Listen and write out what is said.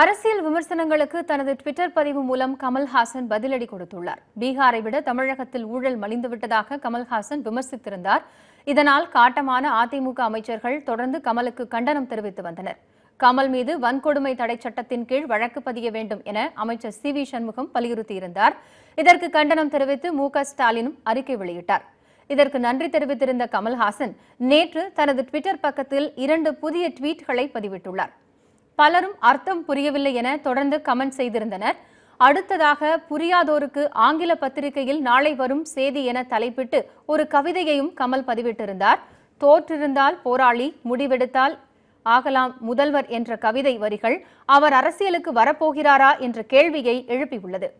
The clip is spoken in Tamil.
அரசியல் விமர்சனங்களுக்கு தனது ட்விட்டர் பதிவு மூலம் கமல்ஹாசன் பதிலடி கொடுத்துள்ளார். பீகாரை விட தமிழகத்தில் ஊழல் மலிந்துவிட்டதாக கமல்ஹாசன் விமர்சித்திருந்தார். இதனால் காட்டமான அதிமுக அமைச்சர்கள் தொடர்ந்து கமலுக்கு கண்டனம் தெரிவித்து வந்தனர். கமல் மீது வன்கொடுமை தடை சட்டத்தின் கீழ் வழக்கு பதிய வேண்டும் என அமைச்சர் சி.வி. சண்முகம் வலியுறுத்தியிருந்தார். இதற்கு கண்டனம் தெரிவித்து மு.க.ஸ்டாலினும் அறிக்கை வெளியிட்டார். இதற்கு நன்றி தெரிவித்திருந்த கமல்ஹாசன் நேற்று தனது ட்விட்டர் பக்கத்தில் 2 புதிய ட்வீட்களை பதிவிட்டுள்ளார். பலரும் அர்த்தம் புரியவில்லை என தொடர்ந்து கமெண்ட் செய்திருந்தனர். அடுத்ததாக புரியாதோருக்கு ஆங்கில பத்திரிகையில் நாளை வரும் செய்தி என தலைப்பிட்டு ஒரு கவிதையையும் கமல் பதிவிட்டிருந்தார். தோற்றிருந்தால் போராளி, முடிவெடுத்தால் ஆகலாம் முதல்வர் என்ற கவிதை வரிகள் அவர் அரசியலுக்கு வரப்போகிறாரா என்ற கேள்வியை எழுப்பியுள்ளது.